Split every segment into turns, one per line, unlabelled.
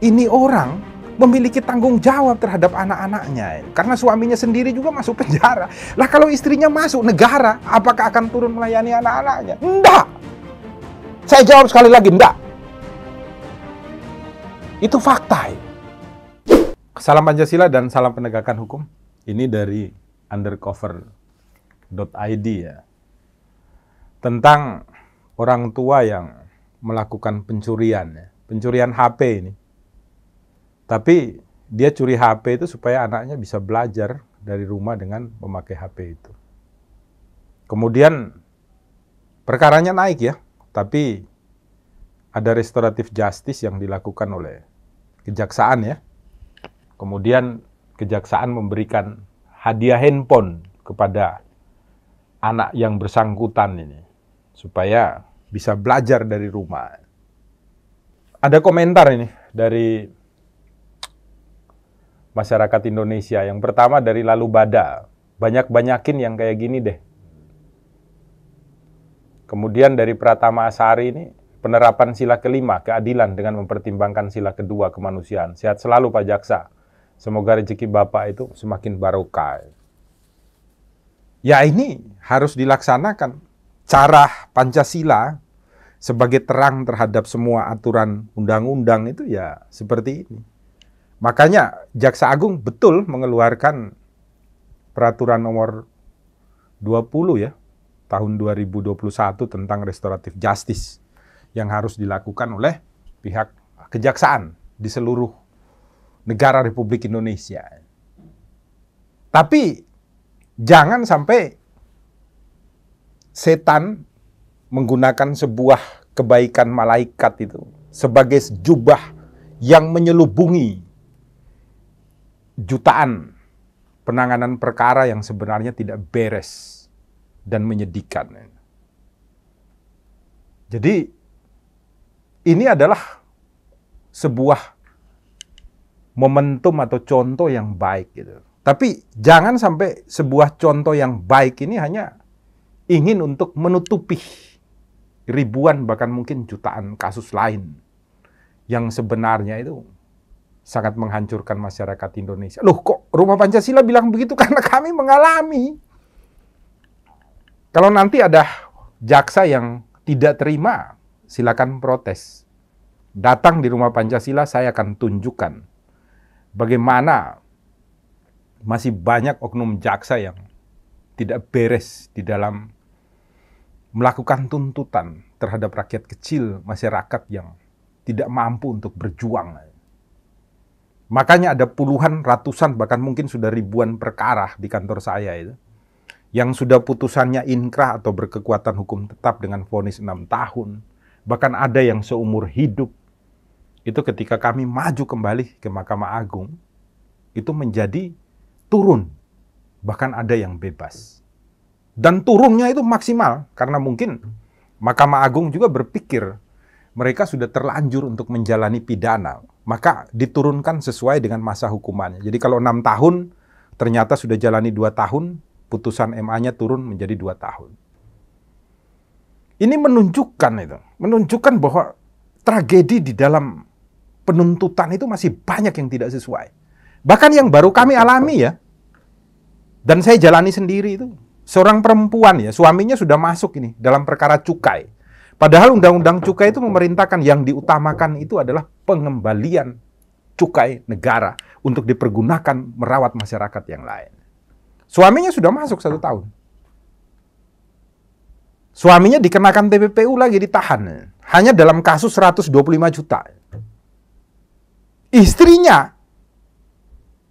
ini orang memiliki tanggung jawab terhadap anak-anaknya. Karena suaminya sendiri juga masuk penjara. Lah kalau istrinya masuk, negara apakah akan turun melayani anak-anaknya? Enggak. Saya jawab sekali lagi, enggak. Itu fakta. Salam Pancasila dan salam penegakan hukum. Ini dari undercover.id ya. Tentang orang tua yang melakukan pencurian ya. Pencurian HP ini. Tapi dia curi HP itu supaya anaknya bisa belajar dari rumah dengan memakai HP itu. Kemudian perkaranya naik ya, tapi ada restoratif justice yang dilakukan oleh kejaksaan ya. Kemudian kejaksaan memberikan hadiah handphone kepada anak yang bersangkutan ini supaya bisa belajar dari rumah. Ada komentar ini dari masyarakat Indonesia. Yang pertama dari Lalu Bada. Banyak-banyakin yang kayak gini deh. Kemudian dari Pratama Asari ini, penerapan sila kelima, keadilan dengan mempertimbangkan sila kedua, kemanusiaan. Sehat selalu Pak Jaksa. Semoga rezeki Bapak itu semakin barokah. Ya ini harus dilaksanakan. Cara Pancasila sebagai terang terhadap semua aturan undang-undang itu ya seperti ini. Makanya Jaksa Agung betul mengeluarkan peraturan nomor 20 ya, tahun 2021 tentang restoratif justice yang harus dilakukan oleh pihak kejaksaan di seluruh negara Republik Indonesia. Tapi jangan sampai setan menggunakan sebuah kebaikan malaikat itu sebagai jubah yang menyelubungi jutaan penanganan perkara yang sebenarnya tidak beres dan menyedihkan. Jadi ini adalah sebuah momentum atau contoh yang baik gitu. Tapi jangan sampai sebuah contoh yang baik ini hanya ingin untuk menutupi ribuan bahkan mungkin jutaan kasus lain yang sebenarnya itu sangat menghancurkan masyarakat Indonesia. Loh kok Rumah Pancasila bilang begitu? Karena kami mengalami. Kalau nanti ada jaksa yang tidak terima, silakan protes. Datang di Rumah Pancasila, saya akan tunjukkan bagaimana masih banyak oknum jaksa yang tidak beres di dalam melakukan tuntutan terhadap rakyat kecil, masyarakat yang tidak mampu untuk berjuang. Makanya ada puluhan, ratusan, bahkan mungkin sudah ribuan perkara di kantor saya itu, yang sudah putusannya inkrah atau berkekuatan hukum tetap dengan vonis 6 tahun. Bahkan ada yang seumur hidup. Itu ketika kami maju kembali ke Mahkamah Agung, itu menjadi turun. Bahkan ada yang bebas. Dan turunnya itu maksimal, karena mungkin Mahkamah Agung juga berpikir mereka sudah terlanjur untuk menjalani pidana, maka diturunkan sesuai dengan masa hukumannya. Jadi kalau 6 tahun, ternyata sudah jalani 2 tahun, putusan MA-nya turun menjadi 2 tahun. Ini menunjukkan bahwa tragedi di dalam penuntutan itu masih banyak yang tidak sesuai. Bahkan yang baru kami alami ya, dan saya jalani sendiri itu, seorang perempuan ya, suaminya sudah masuk ini dalam perkara cukai. Padahal Undang-Undang Cukai itu memerintahkan yang diutamakan itu adalah pengembalian cukai negara untuk dipergunakan merawat masyarakat yang lain. Suaminya sudah masuk 1 tahun. Suaminya dikenakan TPPU lagi, ditahan. Hanya dalam kasus 125 juta. Istrinya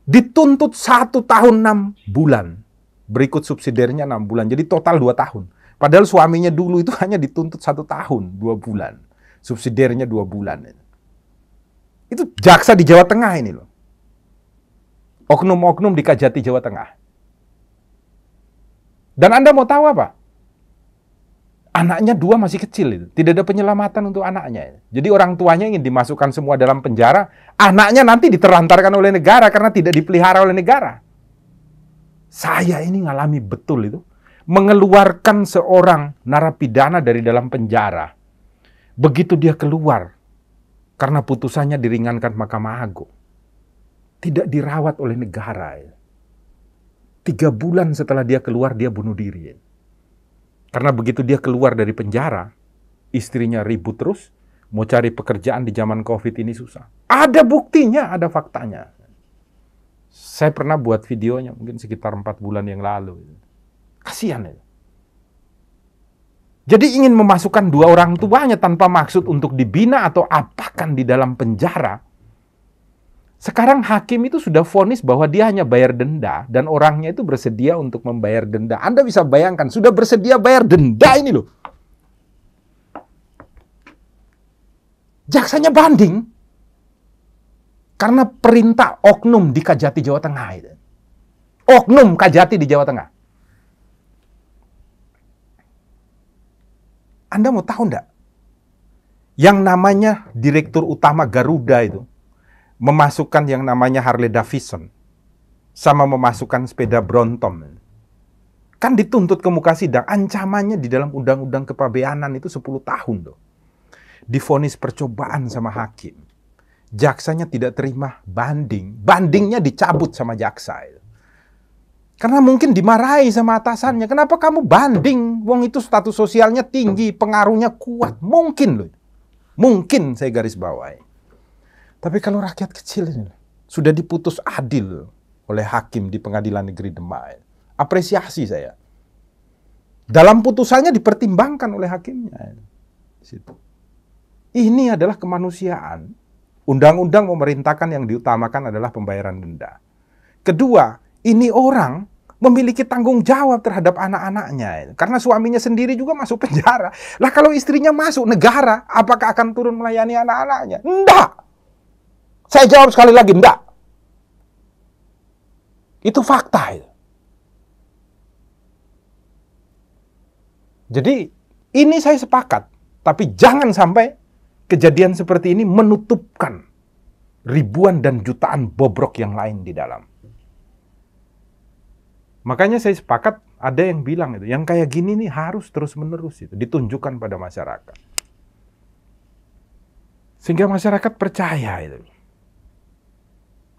dituntut 1 tahun 6 bulan. Berikut subsidiarnya 6 bulan. Jadi total 2 tahun. Padahal suaminya dulu itu hanya dituntut 1 tahun, 2 bulan. Subsidiarnya 2 bulan. Itu jaksa di Jawa Tengah ini loh. Oknum-oknum di Kajati, Jawa Tengah. Dan Anda mau tahu apa? Anaknya 2 masih kecil itu. Tidak ada penyelamatan untuk anaknya. Jadi orang tuanya ingin dimasukkan semua dalam penjara. Anaknya nanti ditelantarkan oleh negara karena tidak dipelihara oleh negara. Saya ini ngalami betul itu. Mengeluarkan seorang narapidana dari dalam penjara. Begitu dia keluar, karena putusannya diringankan Mahkamah Agung. Tidak dirawat oleh negara. 3 bulan setelah dia keluar, dia bunuh diri. Karena begitu dia keluar dari penjara, istrinya ribut terus, mau cari pekerjaan di zaman COVID ini susah. Ada buktinya, ada faktanya. Saya pernah buat videonya, mungkin sekitar 4 bulan yang lalu. Kasihan ya. Jadi ingin memasukkan 2 orang tuanya tanpa maksud untuk dibina atau apakan di dalam penjara. Sekarang hakim itu sudah vonis bahwa dia hanya bayar denda dan orangnya itu bersedia untuk membayar denda. Anda bisa bayangkan, sudah bersedia bayar denda ini loh. Jaksanya banding karena perintah oknum di Kajati Jawa Tengah itu. Oknum Kajati di Jawa Tengah. Anda mau tahu enggak? Yang namanya Direktur Utama Garuda itu memasukkan yang namanya Harley Davidson sama memasukkan sepeda Brompton. Kan dituntut ke muka sidang, ancamannya di dalam Undang-Undang Kepabeanan itu 10 tahun loh. Divonis percobaan sama hakim. Jaksanya tidak terima banding. Bandingnya dicabut sama jaksa. Karena mungkin dimarahi sama atasannya. Kenapa kamu banding? Wong itu status sosialnya tinggi, pengaruhnya kuat. Mungkin loh. Mungkin saya garis bawahi. Tapi kalau rakyat kecil ini sudah diputus adil oleh hakim di Pengadilan Negeri Demak. Apresiasi saya. Dalam putusannya dipertimbangkan oleh hakimnya. Ini adalah kemanusiaan. Undang-undang memerintahkan yang diutamakan adalah pembayaran denda. Kedua, ini orang memiliki tanggung jawab terhadap anak-anaknya. Karena suaminya sendiri juga masuk penjara. Lah kalau istrinya masuk, negara apakah akan turun melayani anak-anaknya? Enggak. Saya jawab sekali lagi, enggak. Itu fakta. Jadi ini saya sepakat. Tapi jangan sampai kejadian seperti ini menutupkan ribuan dan jutaan bobrok yang lain di dalam. Makanya saya sepakat, ada yang bilang itu, yang kayak gini nih harus terus-menerus itu ditunjukkan pada masyarakat. Sehingga masyarakat percaya itu.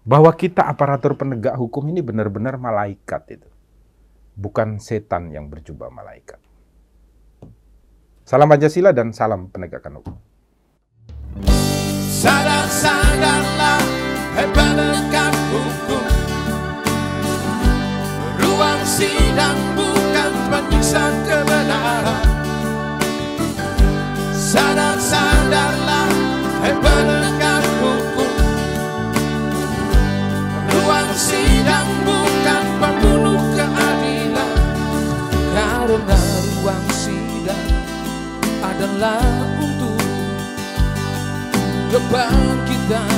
Bahwa kita aparatur penegak hukum ini benar-benar malaikat itu. Bukan setan yang berjubah malaikat. Salam Pancasila dan salam penegakan hukum.
Sadar-sadarlah, hai penegak hukum. Ruang sidang bukan penyiksa kebenaran. Sadar-sadarlah, hai penegak hukum. Ruang sidang bukan pembunuh keadilan. Karena ruang sidang adalah untuk kebangkitan.